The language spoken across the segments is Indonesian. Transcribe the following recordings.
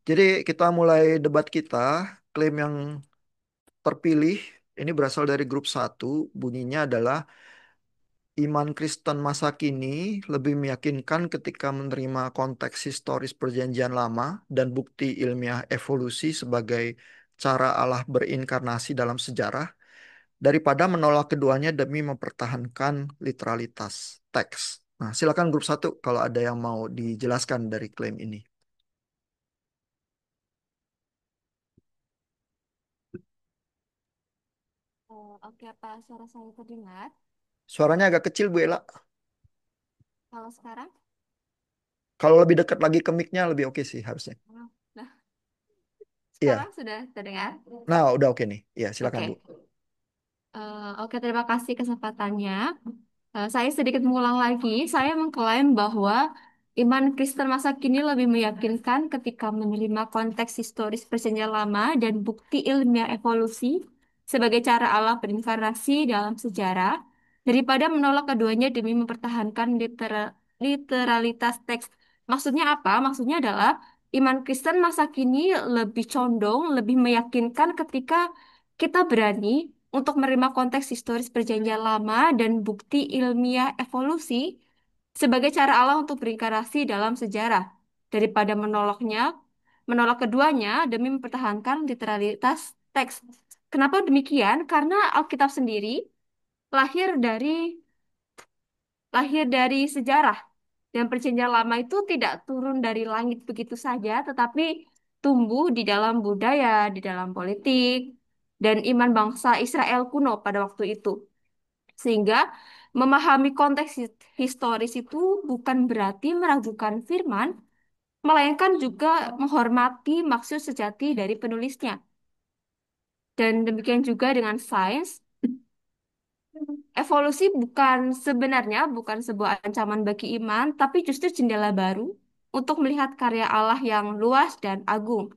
Jadi kita mulai debat kita. Klaim yang terpilih ini berasal dari grup satu. Bunyinya adalah iman Kristen masa kini lebih meyakinkan ketika menerima konteks historis Perjanjian Lama dan bukti ilmiah evolusi sebagai cara Allah berinkarnasi dalam sejarah daripada menolak keduanya demi mempertahankan literalitas teks. Nah, silakan grup satu kalau ada yang mau dijelaskan dari klaim ini. Oke, apa suara saya terdengar? Suaranya agak kecil, Bu Ela. Kalau sekarang? Kalau lebih dekat lagi ke mic-nya lebih oke sih harusnya. Nah, Iya. sekarang sudah terdengar? Nah, udah oke nih. Iya, silakan, Bu. Oke. Oke, terima kasih kesempatannya. Saya sedikit mengulang lagi. Saya mengklaim bahwa iman Kristen masa kini lebih meyakinkan ketika menerima konteks historis Perjanjian Lama dan bukti ilmiah evolusi sebagai cara Allah berinkarnasi dalam sejarah daripada menolak keduanya demi mempertahankan literalitas teks. Maksudnya apa? Maksudnya adalah iman Kristen masa kini lebih condong, lebih meyakinkan ketika kita berani untuk menerima konteks historis Perjanjian Lama dan bukti ilmiah evolusi sebagai cara Allah untuk berinkarnasi dalam sejarah daripada menolak keduanya demi mempertahankan literalitas teks. Kenapa demikian? Karena Alkitab sendiri lahir dari lahir dari sejarah dan Perjanjian Lama itu tidak turun dari langit begitu saja, tetapi tumbuh di dalam budaya, di dalam politik, dan iman bangsa Israel kuno pada waktu itu. Sehingga memahami konteks historis itu bukan berarti meragukan firman, melainkan juga menghormati maksud sejati dari penulisnya. Dan demikian juga dengan sains, evolusi bukan sebuah ancaman bagi iman, tapi justru jendela baru untuk melihat karya Allah yang luas dan agung.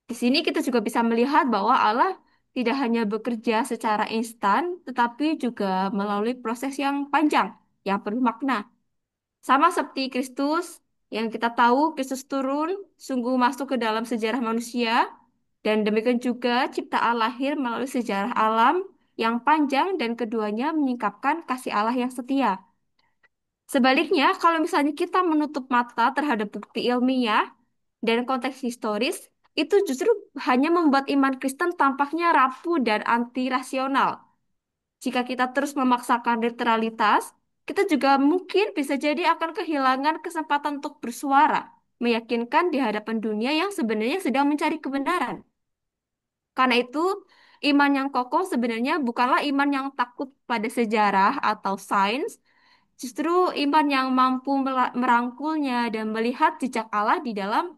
Di sini kita juga bisa melihat bahwa Allah tidak hanya bekerja secara instan, tetapi juga melalui proses yang panjang, yang penuh makna. Sama seperti Kristus, yang kita tahu Kristus turun, sungguh masuk ke dalam sejarah manusia, dan demikian juga ciptaan lahir melalui sejarah alam yang panjang dan keduanya menyingkapkan kasih Allah yang setia. Sebaliknya, kalau misalnya kita menutup mata terhadap bukti ilmiah dan konteks historis, itu justru hanya membuat iman Kristen tampaknya rapuh dan anti-rasional. Jika kita terus memaksakan literalitas, kita juga mungkin bisa jadi akan kehilangan kesempatan untuk bersuara, meyakinkan di hadapan dunia yang sebenarnya sedang mencari kebenaran. Karena itu, iman yang kokoh sebenarnya bukanlah iman yang takut pada sejarah atau sains, justru iman yang mampu merangkulnya dan melihat jejak Allah di dalam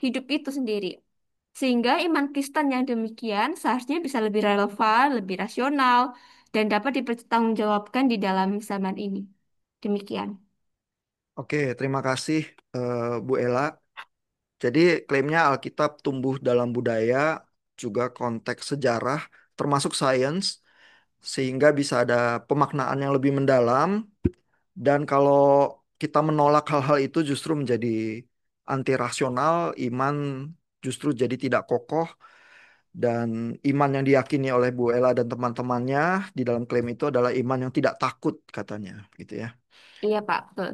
hidup itu sendiri. Sehingga iman Kristen yang demikian seharusnya bisa lebih relevan, lebih rasional, dan dapat dipertanggungjawabkan di dalam zaman ini. Demikian. Oke, terima kasih Bu Ela. Jadi klaimnya Alkitab tumbuh dalam budaya, juga konteks sejarah, termasuk sains, sehingga bisa ada pemaknaan yang lebih mendalam. Dan kalau kita menolak hal-hal itu justru menjadi anti rasional, iman justru jadi tidak kokoh, dan iman yang diyakini oleh Bu Ela dan teman-temannya di dalam klaim itu adalah iman yang tidak takut katanya, gitu ya. Iya, Pak, betul.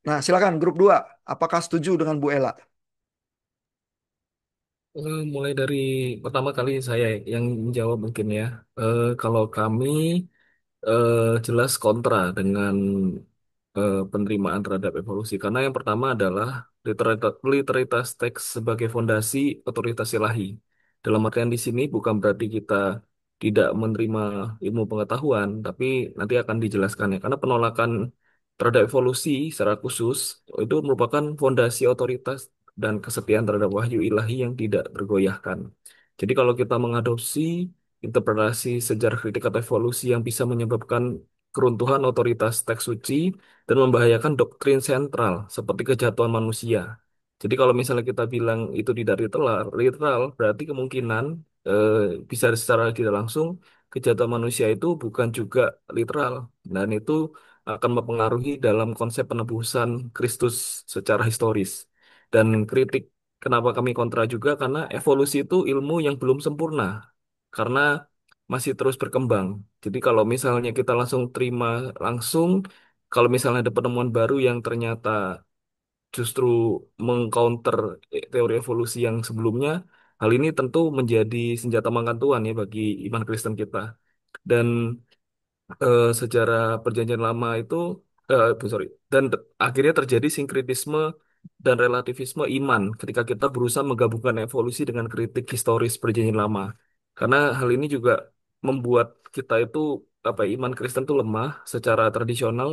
Nah, silakan grup 2. Apakah setuju dengan Bu Ela? Mulai dari pertama kali saya yang menjawab mungkin ya. Kalau kami jelas kontra dengan penerimaan terhadap evolusi. Karena yang pertama adalah literalitas teks sebagai fondasi otoritas ilahi. Dalam artian di sini bukan berarti kita tidak menerima ilmu pengetahuan, tapi nanti akan dijelaskan ya. Karena penolakan terhadap evolusi secara khusus itu merupakan fondasi otoritas dan kesetiaan terhadap wahyu ilahi yang tidak tergoyahkan. Jadi kalau kita mengadopsi interpretasi sejarah kritik atau evolusi yang bisa menyebabkan keruntuhan otoritas teks suci dan membahayakan doktrin sentral seperti kejatuhan manusia. Jadi kalau misalnya kita bilang itu tidak literal berarti kemungkinan eh, bisa secara tidak langsung kejatuhan manusia itu bukan juga literal dan itu akan mempengaruhi dalam konsep penebusan Kristus secara historis. Dan kritik kenapa kami kontra juga karena evolusi itu ilmu yang belum sempurna karena masih terus berkembang. Jadi kalau misalnya kita langsung terima langsung, kalau misalnya ada penemuan baru yang ternyata justru mengcounter teori evolusi yang sebelumnya, hal ini tentu menjadi senjata makan tuan ya bagi iman Kristen kita. Dan sejarah perjanjian lama itu sorry dan akhirnya terjadi sinkretisme dan relativisme iman ketika kita berusaha menggabungkan evolusi dengan kritik historis perjanjian lama karena hal ini juga membuat kita itu apa ya, iman Kristen itu lemah secara tradisional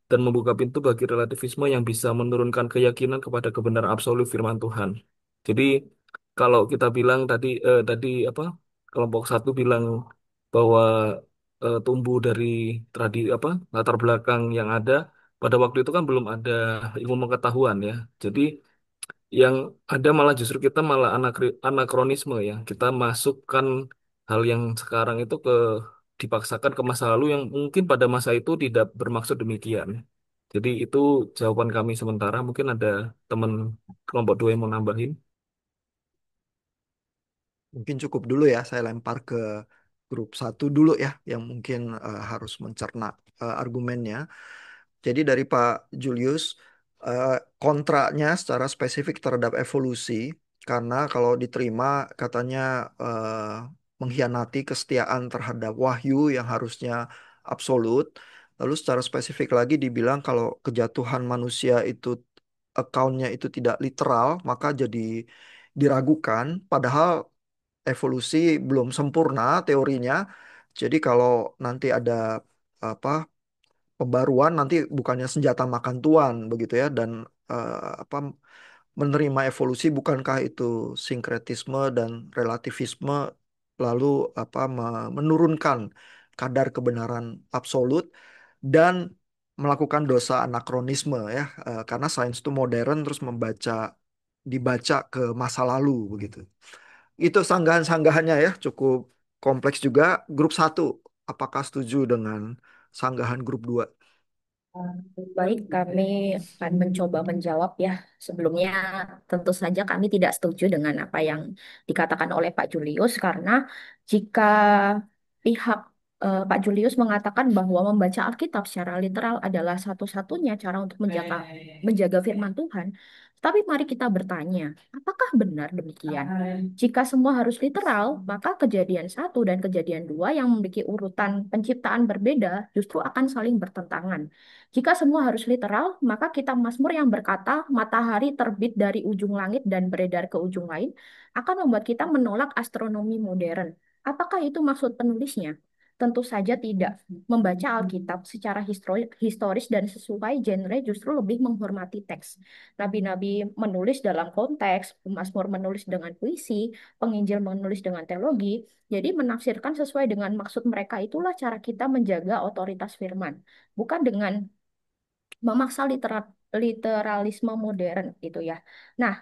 dan membuka pintu bagi relativisme yang bisa menurunkan keyakinan kepada kebenaran absolut firman Tuhan. Jadi kalau kita bilang tadi apa kelompok satu bilang bahwa tumbuh dari apa latar belakang yang ada pada waktu itu kan belum ada ilmu pengetahuan ya. Jadi yang ada malah justru kita malah anakronisme ya. Kita masukkan hal yang sekarang itu dipaksakan ke masa lalu yang mungkin pada masa itu tidak bermaksud demikian. Jadi itu jawaban kami sementara. Mungkin ada teman kelompok dua yang mau nambahin. Mungkin cukup dulu ya, saya lempar ke grup satu dulu ya, yang mungkin harus mencerna argumennya. Jadi dari Pak Julius, eh, kontranya secara spesifik terhadap evolusi, karena kalau diterima katanya mengkhianati kesetiaan terhadap wahyu yang harusnya absolut. Lalu secara spesifik lagi dibilang kalau kejatuhan manusia itu account-nya itu tidak literal, maka jadi diragukan. Padahal evolusi belum sempurna teorinya. Jadi kalau nanti ada apa pembaruan nanti bukannya senjata makan tuan begitu ya dan apa menerima evolusi bukankah itu sinkretisme dan relativisme lalu apa menurunkan kadar kebenaran absolut dan melakukan dosa anakronisme ya karena sains itu modern terus dibaca ke masa lalu begitu. Itu sanggahan-sanggahannya ya, cukup kompleks juga. Grup satu, apakah setuju dengan sanggahan grup dua? Baik, kami akan mencoba menjawab ya. Sebelumnya, tentu saja kami tidak setuju dengan apa yang dikatakan oleh Pak Julius, karena jika pihak Pak Julius mengatakan bahwa membaca Alkitab secara literal adalah satu-satunya cara untuk menjaga firman Tuhan. Tapi mari kita bertanya, apakah benar demikian? Jika semua harus literal, maka kejadian satu dan kejadian dua yang memiliki urutan penciptaan berbeda justru akan saling bertentangan. Jika semua harus literal, maka kitab Mazmur yang berkata matahari terbit dari ujung langit dan beredar ke ujung lain akan membuat kita menolak astronomi modern. Apakah itu maksud penulisnya? Tentu saja tidak. Membaca Alkitab secara historis dan sesuai genre justru lebih menghormati teks. Nabi-nabi menulis dalam konteks, Mazmur menulis dengan puisi, penginjil menulis dengan teologi. Jadi menafsirkan sesuai dengan maksud mereka itulah cara kita menjaga otoritas firman. Bukan dengan memaksa literalisme modern gitu ya. Nah,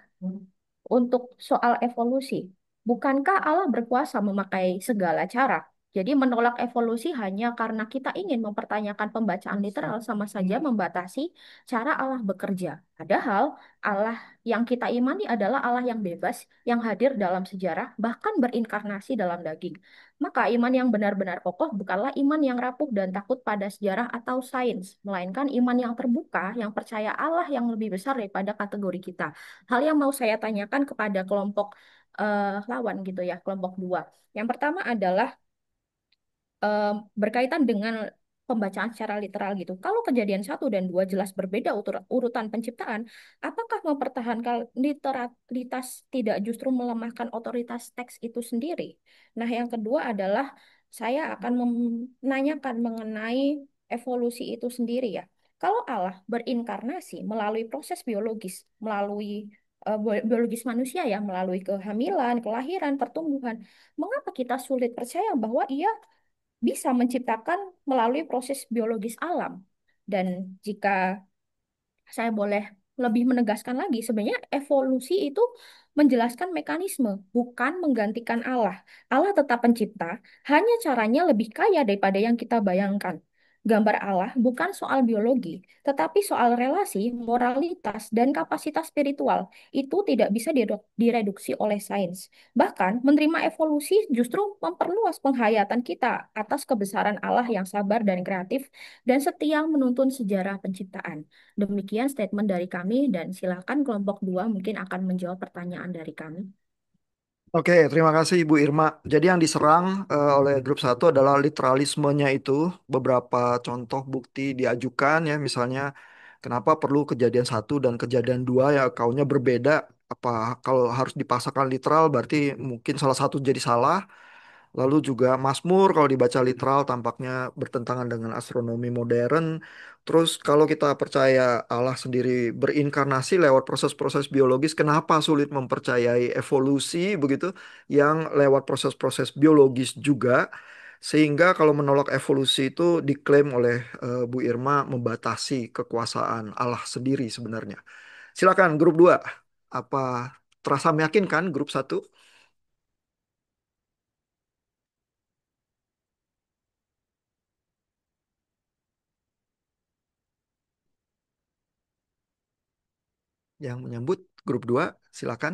untuk soal evolusi, bukankah Allah berkuasa memakai segala cara? Jadi menolak evolusi hanya karena kita ingin mempertanyakan pembacaan literal sama saja membatasi cara Allah bekerja. Padahal Allah yang kita imani adalah Allah yang bebas, yang hadir dalam sejarah, bahkan berinkarnasi dalam daging. Maka iman yang benar-benar kokoh bukanlah iman yang rapuh dan takut pada sejarah atau sains, melainkan iman yang terbuka, yang percaya Allah yang lebih besar daripada kategori kita. Hal yang mau saya tanyakan kepada kelompok lawan gitu ya, kelompok dua. Yang pertama adalah eh, berkaitan dengan pembacaan secara literal gitu. Kalau kejadian satu dan dua jelas berbeda urutan penciptaan, apakah mempertahankan literalitas tidak justru melemahkan otoritas teks itu sendiri? Nah, yang kedua adalah saya akan menanyakan mengenai evolusi itu sendiri ya. Kalau Allah berinkarnasi melalui proses biologis, melalui biologis manusia ya, melalui kehamilan, kelahiran, pertumbuhan, mengapa kita sulit percaya bahwa ia bisa menciptakan melalui proses biologis alam. Dan jika saya boleh lebih menegaskan lagi, sebenarnya evolusi itu menjelaskan mekanisme, bukan menggantikan Allah. Allah tetap pencipta, hanya caranya lebih kaya daripada yang kita bayangkan. Gambar Allah bukan soal biologi, tetapi soal relasi, moralitas, dan kapasitas spiritual. Itu tidak bisa direduksi oleh sains. Bahkan, menerima evolusi justru memperluas penghayatan kita atas kebesaran Allah yang sabar dan kreatif dan setia menuntun sejarah penciptaan. Demikian statement dari kami, dan silakan kelompok dua mungkin akan menjawab pertanyaan dari kami. Oke, terima kasih Ibu Irma. Jadi yang diserang oleh grup satu adalah literalismenya itu. Beberapa contoh bukti diajukan ya, misalnya kenapa perlu kejadian satu dan kejadian dua ya kaunya berbeda. Apa kalau harus dipaksakan literal berarti mungkin salah satu jadi salah. Lalu juga Mazmur kalau dibaca literal tampaknya bertentangan dengan astronomi modern. Terus kalau kita percaya Allah sendiri berinkarnasi lewat proses-proses biologis, kenapa sulit mempercayai evolusi begitu yang lewat proses-proses biologis juga? Sehingga kalau menolak evolusi itu diklaim oleh Bu Irma membatasi kekuasaan Allah sendiri sebenarnya. Silakan grup 2. Apa terasa meyakinkan grup satu? Yang menyambut grup 2, silakan.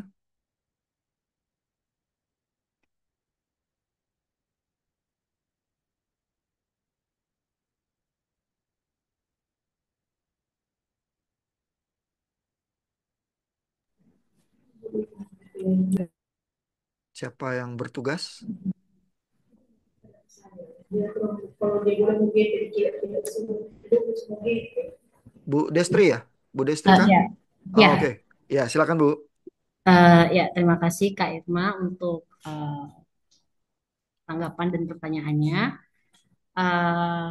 Siapa yang bertugas? Bu Destri ya? Bu Destri kah? Ya, Oh, oke. ya, Ya, silakan Bu. ya. Terima kasih Kak Irma untuk tanggapan dan pertanyaannya. Eh,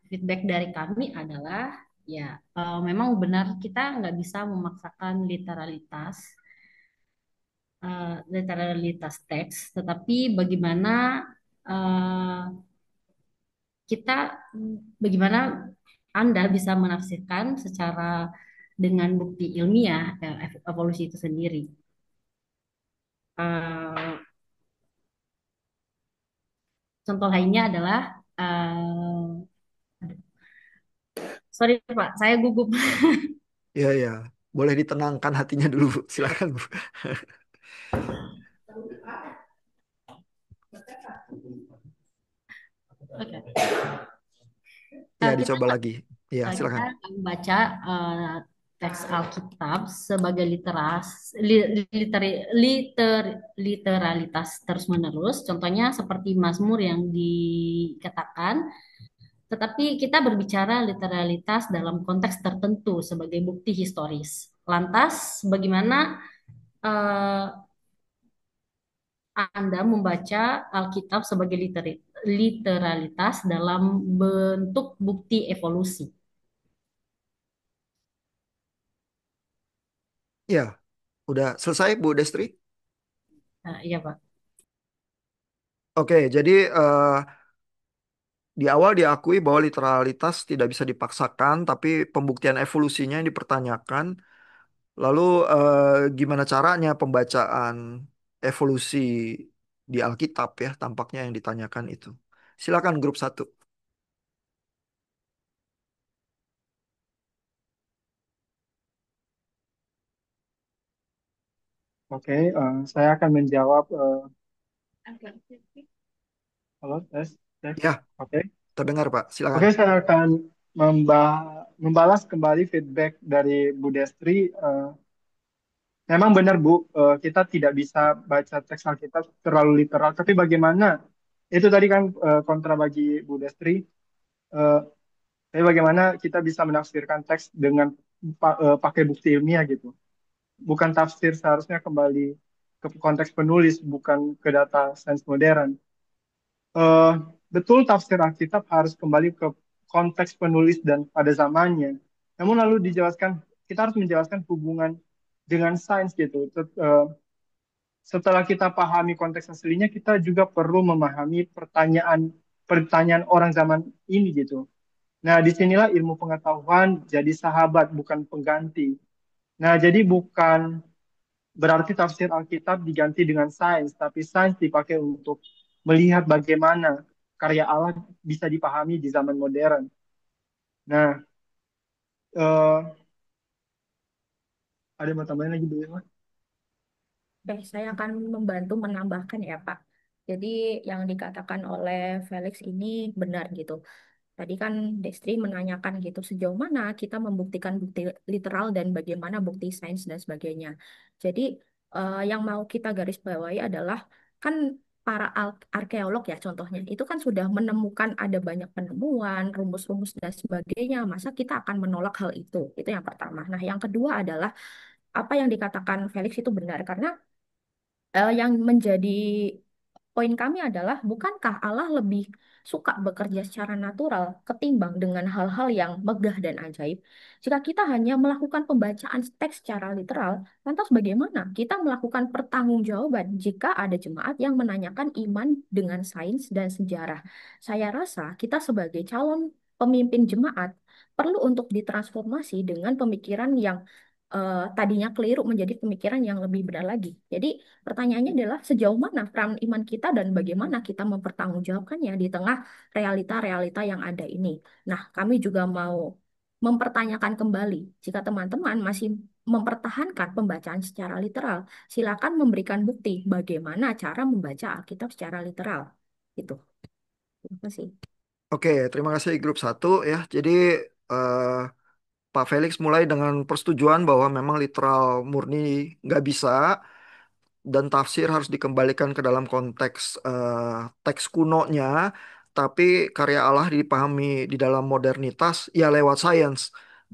Feedback dari kami adalah ya, memang benar kita nggak bisa memaksakan literalitas teks, tetapi eh, kita, bagaimana Anda bisa menafsirkan secara dengan bukti ilmiah evolusi itu sendiri. Eh, Contoh lainnya adalah, sorry Pak, saya gugup. Ya, ya. Boleh ditenangkan hatinya dulu, Bu. Silakan, Bu. Oke. Ya, Kita dicoba lagi. Ya, kita silakan. membaca teks Alkitab sebagai literalitas terus-menerus. Contohnya seperti Mazmur yang dikatakan, tetapi kita berbicara literalitas dalam konteks tertentu sebagai bukti historis. Lantas, bagaimana eh, Anda membaca Alkitab sebagai literalitas dalam bentuk bukti evolusi? Ya, udah selesai, Bu Destri? Iya, Pak. Oke, jadi di awal diakui bahwa literalitas tidak bisa dipaksakan, tapi pembuktian evolusinya yang dipertanyakan. Lalu gimana caranya pembacaan evolusi di Alkitab ya, tampaknya yang ditanyakan itu. Silakan grup satu. Oke, saya akan menjawab. Halo, tes, cek. Ya, Oke, terdengar Pak. Silakan. oke, saya akan membalas kembali feedback dari Bu Destri. Memang benar Bu, kita tidak bisa baca teks Alkitab terlalu literal. Tapi bagaimana? Itu tadi kan kontra bagi Bu Destri. Eh, tapi bagaimana kita bisa menafsirkan teks dengan pakai bukti ilmiah gitu? Bukan tafsir seharusnya kembali ke konteks penulis, bukan ke data sains modern. eh, Betul tafsir Alkitab harus kembali ke konteks penulis dan pada zamannya. Namun lalu dijelaskan, kita harus menjelaskan hubungan dengan sains gitu. Setelah kita pahami konteks aslinya, kita juga perlu memahami pertanyaan orang zaman ini gitu. Nah, disinilah ilmu pengetahuan jadi sahabat, bukan pengganti. Nah, jadi bukan berarti tafsir Alkitab diganti dengan sains, tapi sains dipakai untuk melihat bagaimana karya Allah bisa dipahami di zaman modern. Nah, eh, ada yang mau tambahin lagi Bu Irma? Saya akan membantu menambahkan ya, Pak. Jadi yang dikatakan oleh Felix ini benar gitu. Tadi kan Destri menanyakan gitu, sejauh mana kita membuktikan bukti literal dan bagaimana bukti sains dan sebagainya. Jadi yang mau kita garis bawahi adalah kan para arkeolog ya contohnya, itu kan sudah menemukan ada banyak penemuan, rumus-rumus dan sebagainya. Masa kita akan menolak hal itu? Itu yang pertama. Nah, yang kedua adalah apa yang dikatakan Felix itu benar karena yang menjadi poin kami adalah, bukankah Allah lebih suka bekerja secara natural ketimbang dengan hal-hal yang megah dan ajaib? Jika kita hanya melakukan pembacaan teks secara literal, lantas bagaimana kita melakukan pertanggungjawaban jika ada jemaat yang menanyakan iman dengan sains dan sejarah? Saya rasa kita sebagai calon pemimpin jemaat perlu untuk ditransformasi dengan pemikiran yang tadinya keliru menjadi pemikiran yang lebih benar lagi. Jadi pertanyaannya adalah sejauh mana peran iman kita dan bagaimana kita mempertanggungjawabkannya di tengah realita-realita yang ada ini. Nah, kami juga mau mempertanyakan kembali, jika teman-teman masih mempertahankan pembacaan secara literal, silakan memberikan bukti bagaimana cara membaca Alkitab secara literal. Itu. Terima kasih. Oke, terima kasih grup satu ya. Jadi eh, Pak Felix mulai dengan persetujuan bahwa memang literal murni nggak bisa dan tafsir harus dikembalikan ke dalam konteks teks kunonya, tapi karya Allah dipahami di dalam modernitas ya lewat sains.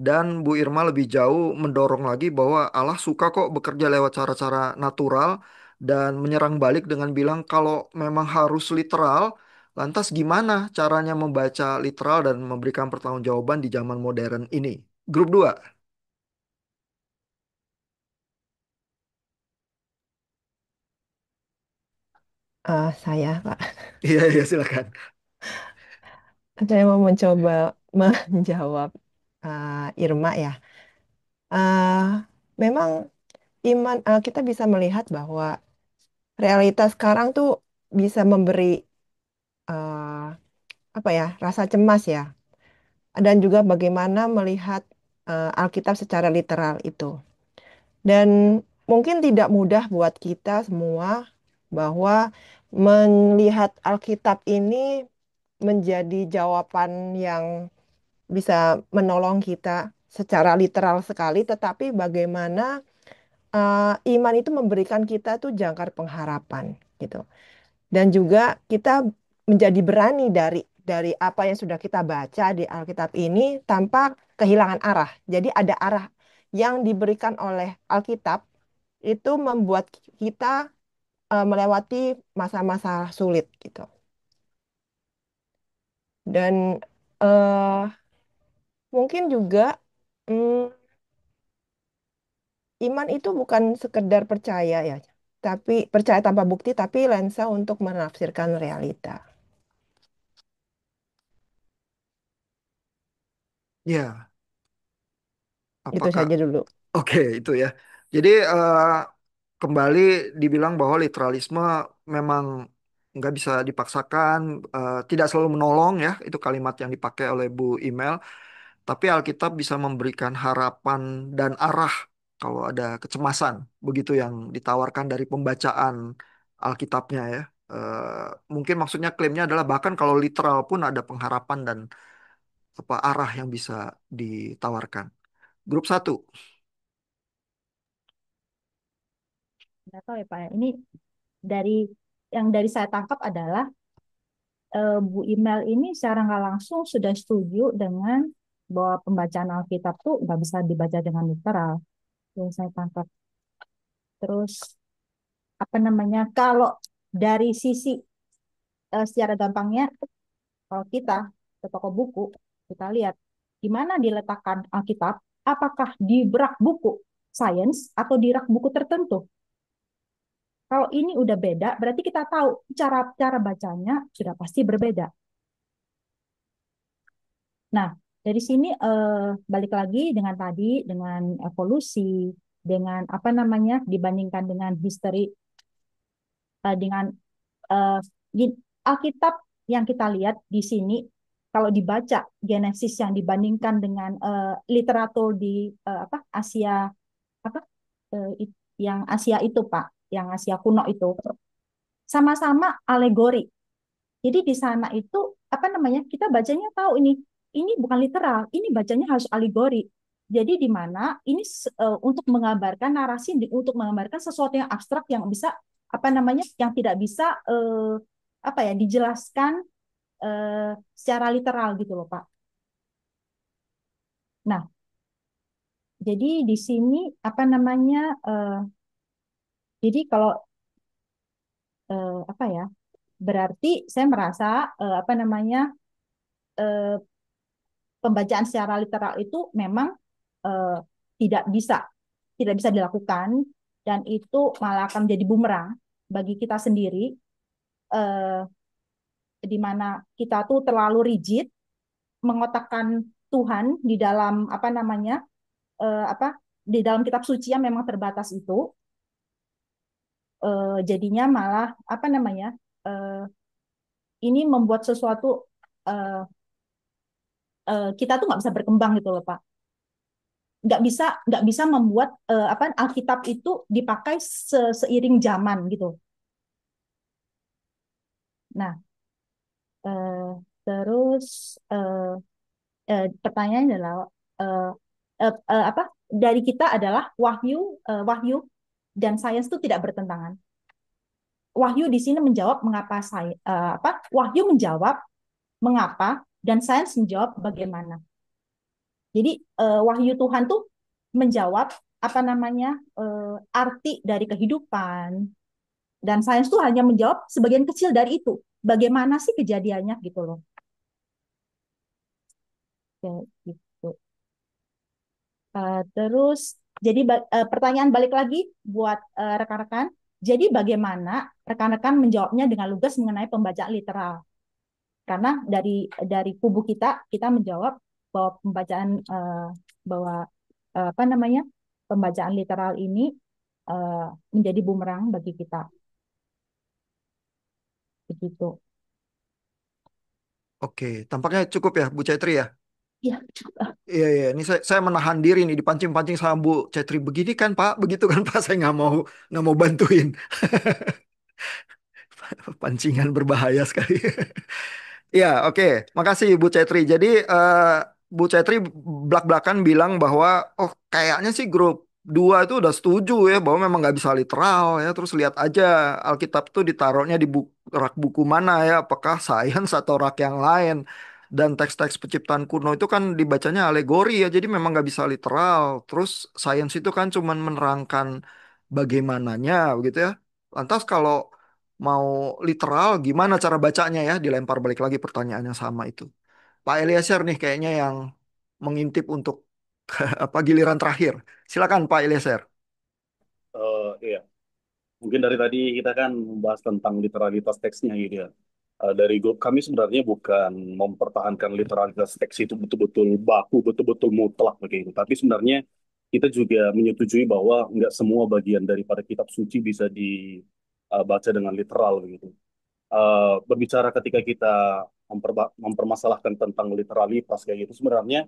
Dan Bu Irma lebih jauh mendorong lagi bahwa Allah suka kok bekerja lewat cara-cara natural dan menyerang balik dengan bilang kalau memang harus literal, lantas gimana caranya membaca literal dan memberikan pertanggungjawaban di zaman modern ini? Grup 2. Saya, Pak. Iya, iya silakan. Saya mau mencoba menjawab Irma ya. Eh, Memang kita bisa melihat bahwa realitas sekarang tuh bisa memberi eh, apa ya rasa cemas ya, dan juga bagaimana melihat Alkitab secara literal itu. Dan mungkin tidak mudah buat kita semua bahwa melihat Alkitab ini menjadi jawaban yang bisa menolong kita secara literal sekali, tetapi bagaimana iman itu memberikan kita tuh jangkar pengharapan gitu. Dan juga kita menjadi berani dari apa yang sudah kita baca di Alkitab ini tanpa kehilangan arah. Jadi ada arah yang diberikan oleh Alkitab itu membuat kita melewati masa-masa sulit gitu. Dan eh, mungkin juga mm, iman itu bukan sekedar percaya ya, tapi percaya tanpa bukti, tapi lensa untuk menafsirkan realita. Ya, Itu apakah saja dulu. oke, itu ya. Jadi kembali dibilang bahwa literalisme memang nggak bisa dipaksakan, tidak selalu menolong ya. Itu kalimat yang dipakai oleh Bu Email. Tapi Alkitab bisa memberikan harapan dan arah kalau ada kecemasan. Begitu yang ditawarkan dari pembacaan Alkitabnya ya. Mungkin maksudnya klaimnya adalah bahkan kalau literal pun ada pengharapan dan apa arah yang bisa ditawarkan. Grup satu. Nggak tahu ya Pak ya. Ini dari yang dari saya tangkap adalah Bu Email ini secara nggak langsung sudah setuju dengan bahwa pembacaan Alkitab tuh nggak bisa dibaca dengan literal. Yang saya tangkap. Terus apa namanya? Kalau dari sisi secara gampangnya, kalau kita ke toko buku, kita lihat di mana diletakkan Alkitab, apakah di rak buku sains atau di rak buku tertentu. Kalau ini udah beda, berarti kita tahu cara cara bacanya sudah pasti berbeda. Nah, dari sini balik lagi dengan tadi dengan evolusi, dengan apa namanya dibandingkan dengan history, dengan eh, Alkitab yang kita lihat di sini kalau dibaca Genesis yang dibandingkan dengan literatur di apa Asia apa yang Asia itu Pak, yang Asia kuno itu sama-sama alegori. Jadi di sana itu apa namanya? Kita bacanya tahu ini bukan literal, ini bacanya harus alegori. Jadi di mana ini untuk menggambarkan narasi, untuk menggambarkan sesuatu yang abstrak yang bisa apa namanya? Yang tidak bisa apa ya dijelaskan secara literal gitu loh Pak. Nah, jadi di sini apa namanya? Jadi kalau apa ya? Berarti saya merasa apa namanya? eh, Pembacaan secara literal itu memang eh, tidak bisa tidak bisa dilakukan dan itu malah akan menjadi bumerang bagi kita sendiri eh, di mana kita tuh terlalu rigid mengotakkan Tuhan di dalam apa namanya apa di dalam kitab suci yang memang terbatas itu jadinya malah apa namanya eh, ini membuat sesuatu eh, kita tuh nggak bisa berkembang gitu loh Pak, nggak bisa membuat apa Alkitab itu dipakai seiring zaman gitu. Nah, eh, terus pertanyaannya adalah eh, apa dari kita adalah wahyu dan sains itu tidak bertentangan. Wahyu di sini menjawab mengapa saya apa wahyu menjawab mengapa dan sains menjawab bagaimana. Jadi wahyu Tuhan tuh menjawab apa namanya arti dari kehidupan. Dan sains tuh hanya menjawab sebagian kecil dari itu. Bagaimana sih kejadiannya gitu loh. Kayak gitu. Terus, jadi pertanyaan balik lagi buat rekan-rekan. Jadi bagaimana rekan-rekan menjawabnya dengan lugas mengenai pembacaan literal? Karena dari kubu kita menjawab bahwa pembacaan bahwa apa namanya pembacaan literal ini eh, menjadi bumerang bagi kita. Begitu. Oke, tampaknya cukup ya Bu Cetri ya. Ya, Iya, iya. Ini saya menahan diri nih dipancing-pancing sama Bu Cetri. Begini kan Pak, begitu kan Pak. Saya nggak mau bantuin. Pancingan berbahaya sekali. Ya, oke. Makasih Bu Cetri. Jadi Bu Cetri belak-belakan bilang bahwa oh kayaknya sih grup 2 itu udah setuju ya bahwa memang nggak bisa literal ya. Terus lihat aja Alkitab tuh ditaruhnya di rak buku mana ya. Apakah sains atau rak yang lain. Dan teks-teks penciptaan kuno itu kan dibacanya alegori ya. Jadi memang nggak bisa literal. Terus sains itu kan cuman menerangkan bagaimananya begitu ya. Lantas kalau mau literal gimana cara bacanya ya dilempar balik lagi pertanyaannya sama itu Pak Eliezer nih kayaknya yang mengintip untuk apa giliran terakhir silakan Pak Eliezer. Iya, mungkin dari tadi kita kan membahas tentang literalitas teksnya gitu ya. Dari grup kami sebenarnya bukan mempertahankan literalitas teks itu betul-betul baku, betul-betul mutlak begitu. Tapi sebenarnya kita juga menyetujui bahwa nggak semua bagian daripada kitab suci bisa dibaca dengan literal begitu. Berbicara ketika kita mempermasalahkan tentang literalitas kayak gitu, sebenarnya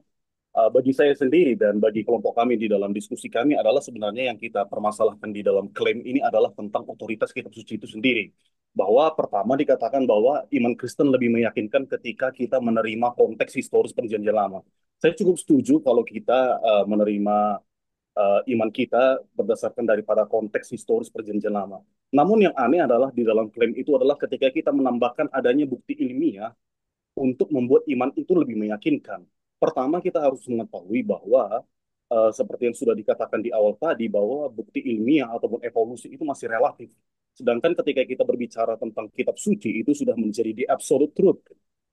bagi saya sendiri dan bagi kelompok kami di dalam diskusi kami adalah sebenarnya yang kita permasalahkan di dalam klaim ini adalah tentang otoritas kitab suci itu sendiri. Bahwa pertama dikatakan bahwa iman Kristen lebih meyakinkan ketika kita menerima konteks historis perjanjian lama. Saya cukup setuju kalau kita menerima iman kita berdasarkan daripada konteks historis perjanjian lama. Namun yang aneh adalah di dalam klaim itu adalah ketika kita menambahkan adanya bukti ilmiah untuk membuat iman itu lebih meyakinkan. Pertama, kita harus mengetahui bahwa seperti yang sudah dikatakan di awal tadi, bahwa bukti ilmiah ataupun evolusi itu masih relatif. Sedangkan ketika kita berbicara tentang kitab suci, itu sudah menjadi the absolute truth.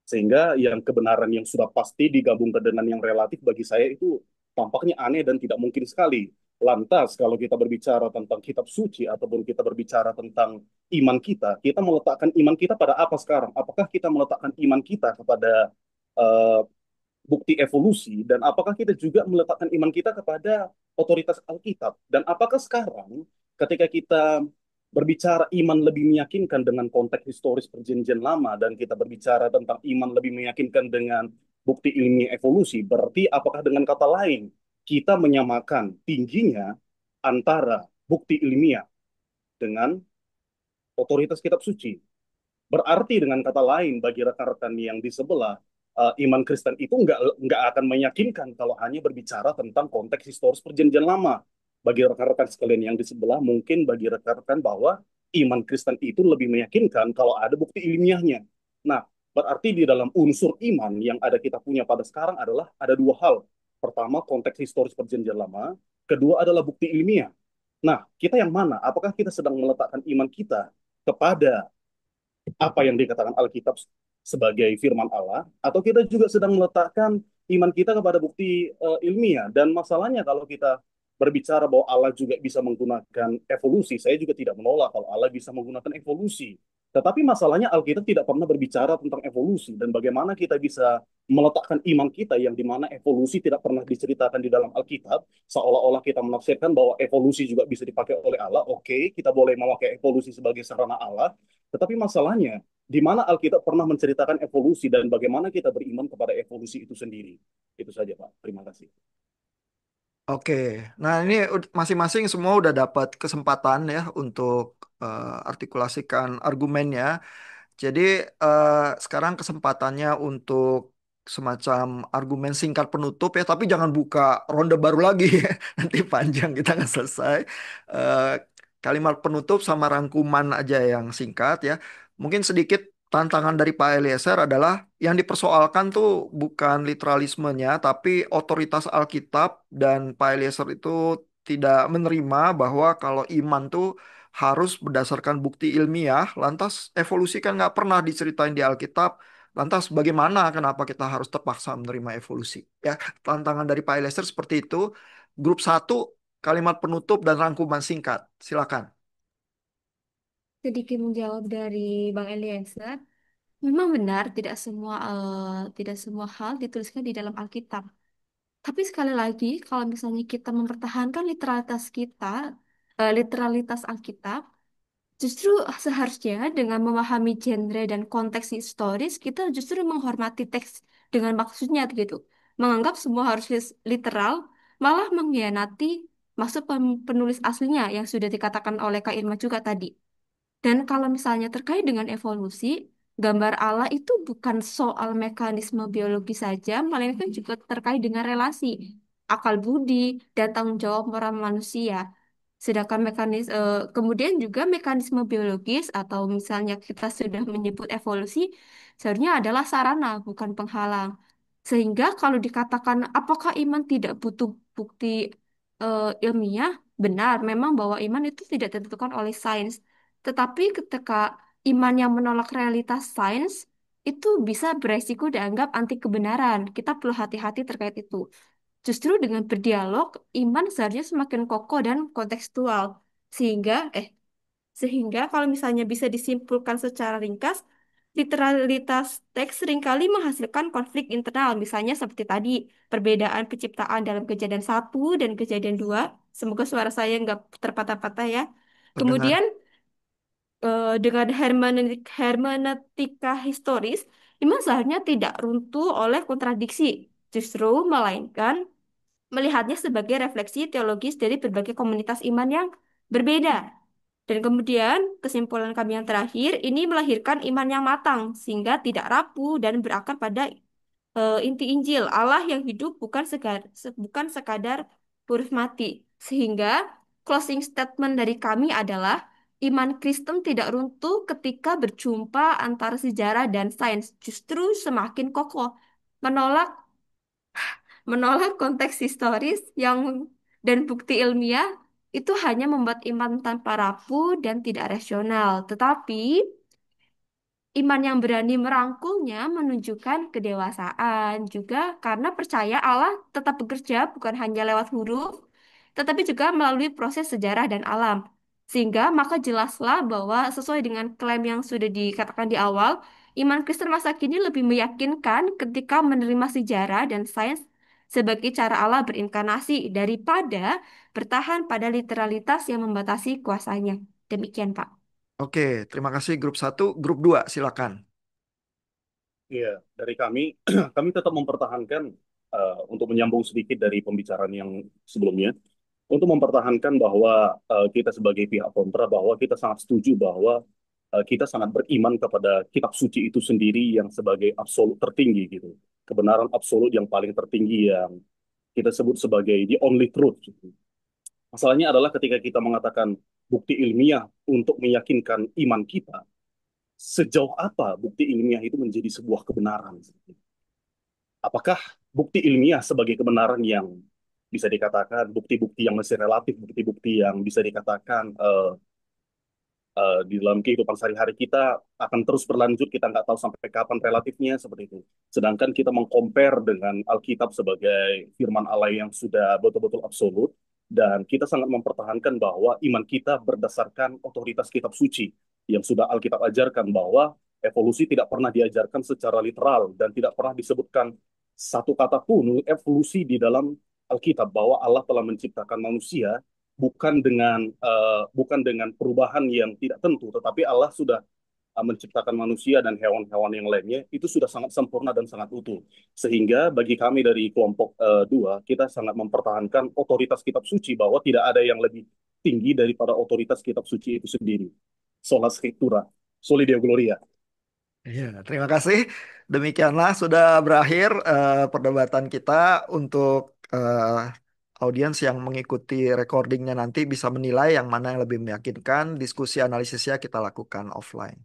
Sehingga yang kebenaran yang sudah pasti digabungkan dengan yang relatif bagi saya itu tampaknya aneh dan tidak mungkin sekali. Lantas, kalau kita berbicara tentang kitab suci ataupun kita berbicara tentang iman kita meletakkan iman kita pada apa sekarang? Apakah kita meletakkan iman kita kepada eh, bukti evolusi dan apakah kita juga meletakkan iman kita kepada otoritas Alkitab? Dan apakah sekarang ketika kita berbicara iman lebih meyakinkan dengan konteks historis perjanjian lama dan kita berbicara tentang iman lebih meyakinkan dengan bukti ilmiah evolusi, berarti apakah dengan kata lain kita menyamakan tingginya antara bukti ilmiah dengan otoritas kitab suci? Berarti dengan kata lain bagi rekan-rekan yang di sebelah, iman Kristen itu nggak akan meyakinkan kalau hanya berbicara tentang konteks historis perjanjian lama. Bagi rekan-rekan sekalian yang di sebelah, mungkin bagi rekan-rekan bahwa iman Kristen itu lebih meyakinkan kalau ada bukti ilmiahnya. Nah, berarti di dalam unsur iman yang ada kita punya pada sekarang adalah ada dua hal. Pertama, konteks historis perjanjian lama. Kedua adalah bukti ilmiah. Nah, kita yang mana? Apakah kita sedang meletakkan iman kita kepada apa yang dikatakan Alkitab sebagai firman Allah, atau kita juga sedang meletakkan iman kita kepada bukti ilmiah. Dan masalahnya kalau kita berbicara bahwa Allah juga bisa menggunakan evolusi, saya juga tidak menolak kalau Allah bisa menggunakan evolusi. Tetapi masalahnya Alkitab tidak pernah berbicara tentang evolusi dan bagaimana kita bisa meletakkan iman kita yang dimana evolusi tidak pernah diceritakan di dalam Alkitab, seolah-olah kita menafsirkan bahwa evolusi juga bisa dipakai oleh Allah. Oke, kita boleh memakai evolusi sebagai sarana Allah, tetapi masalahnya, di mana Alkitab pernah menceritakan evolusi dan bagaimana kita beriman kepada evolusi itu sendiri. Itu saja, Pak. Terima kasih. Oke, nah ini masing-masing semua udah dapat kesempatan ya untuk artikulasikan argumennya. Jadi sekarang kesempatannya untuk semacam argumen singkat penutup ya, tapi jangan buka ronde baru lagi ya. Nanti panjang kita nggak selesai. Eh, Kalimat penutup sama rangkuman aja yang singkat ya. Mungkin sedikit tantangan dari Pak Eliezer adalah yang dipersoalkan tuh bukan literalismenya, tapi otoritas Alkitab dan Pak Eliezer itu tidak menerima bahwa kalau iman tuh harus berdasarkan bukti ilmiah, lantas evolusi kan nggak pernah diceritain di Alkitab, lantas bagaimana, kenapa kita harus terpaksa menerima evolusi? Ya, tantangan dari Pak Eliezer seperti itu. Grup satu, kalimat penutup dan rangkuman singkat. Silakan. Sedikit menjawab dari Bang Eliezer, memang benar tidak semua hal dituliskan di dalam Alkitab. Tapi sekali lagi, kalau misalnya kita mempertahankan literalitas Alkitab, justru seharusnya dengan memahami genre dan konteks historis, kita justru menghormati teks dengan maksudnya gitu. Menganggap semua harus literal, malah mengkhianati maksud penulis aslinya yang sudah dikatakan oleh Kak Irma juga tadi. Dan kalau misalnya terkait dengan evolusi, gambar Allah itu bukan soal mekanisme biologi saja, melainkan juga terkait dengan relasi, akal budi, dan tanggung jawab moral manusia. Sedangkan kemudian juga mekanisme biologis atau misalnya kita sudah menyebut evolusi, seharusnya adalah sarana, bukan penghalang. Sehingga kalau dikatakan apakah iman tidak butuh bukti ilmiah, benar, memang bahwa iman itu tidak ditentukan oleh sains. Tetapi ketika iman yang menolak realitas sains, itu bisa beresiko dianggap anti kebenaran. Kita perlu hati-hati terkait itu. Justru dengan berdialog, iman seharusnya semakin kokoh dan kontekstual. Sehingga, eh, sehingga kalau misalnya bisa disimpulkan secara ringkas, literalitas teks seringkali menghasilkan konflik internal. Misalnya seperti tadi, perbedaan penciptaan dalam kejadian satu dan kejadian dua. Semoga suara saya nggak terpatah-patah ya. Terdengar. Kemudian, dengan hermeneutika historis, iman seharusnya tidak runtuh oleh kontradiksi. Justru, melainkan melihatnya sebagai refleksi teologis dari berbagai komunitas iman yang berbeda. Dan kemudian kesimpulan kami yang terakhir, ini melahirkan iman yang matang sehingga tidak rapuh dan berakar pada inti Injil. Allah yang hidup bukan sekadar huruf mati. Sehingga closing statement dari kami adalah iman Kristen tidak runtuh ketika berjumpa antara sejarah dan sains, justru semakin kokoh menolak menolak konteks historis yang dan bukti ilmiah itu hanya membuat iman tanpa rapuh dan tidak rasional. Tetapi iman yang berani merangkulnya menunjukkan kedewasaan juga karena percaya Allah tetap bekerja bukan hanya lewat huruf, tetapi juga melalui proses sejarah dan alam. Sehingga maka jelaslah bahwa sesuai dengan klaim yang sudah dikatakan di awal, iman Kristen masa kini lebih meyakinkan ketika menerima sejarah dan sains sebagai cara Allah berinkarnasi daripada bertahan pada literalitas yang membatasi kuasanya. Demikian, Pak. Oke, terima kasih grup satu. Grup 2 silakan. Iya, dari kami, kami tetap mempertahankan untuk menyambung sedikit dari pembicaraan yang sebelumnya, untuk mempertahankan bahwa kita sebagai pihak kontra bahwa kita sangat setuju bahwa kita sangat beriman kepada kitab suci itu sendiri yang sebagai absolut tertinggi gitu, kebenaran absolut yang paling tertinggi yang kita sebut sebagai the only truth. Gitu. Masalahnya adalah ketika kita mengatakan bukti ilmiah untuk meyakinkan iman kita, sejauh apa bukti ilmiah itu menjadi sebuah kebenaran? Apakah bukti ilmiah sebagai kebenaran yang bisa dikatakan bukti-bukti yang masih relatif, bukti-bukti yang bisa dikatakan di dalam kehidupan sehari-hari kita akan terus berlanjut, kita nggak tahu sampai kapan relatifnya seperti itu. Sedangkan kita mengcompare dengan Alkitab sebagai firman Allah yang sudah betul-betul absolut, dan kita sangat mempertahankan bahwa iman kita berdasarkan otoritas kitab suci yang sudah Alkitab ajarkan bahwa evolusi tidak pernah diajarkan secara literal dan tidak pernah disebutkan satu kata pun evolusi di dalam Alkitab bahwa Allah telah menciptakan manusia bukan dengan perubahan yang tidak tentu, tetapi Allah sudah menciptakan manusia dan hewan-hewan yang lainnya itu sudah sangat sempurna dan sangat utuh. Sehingga bagi kami dari kelompok dua, kita sangat mempertahankan otoritas kitab suci bahwa tidak ada yang lebih tinggi daripada otoritas kitab suci itu sendiri. Sola Scriptura, Soli Deo Gloria. Iya, terima kasih. Demikianlah sudah berakhir perdebatan kita untuk audiens yang mengikuti recordingnya nanti bisa menilai yang mana yang lebih meyakinkan. Diskusi analisisnya kita lakukan offline.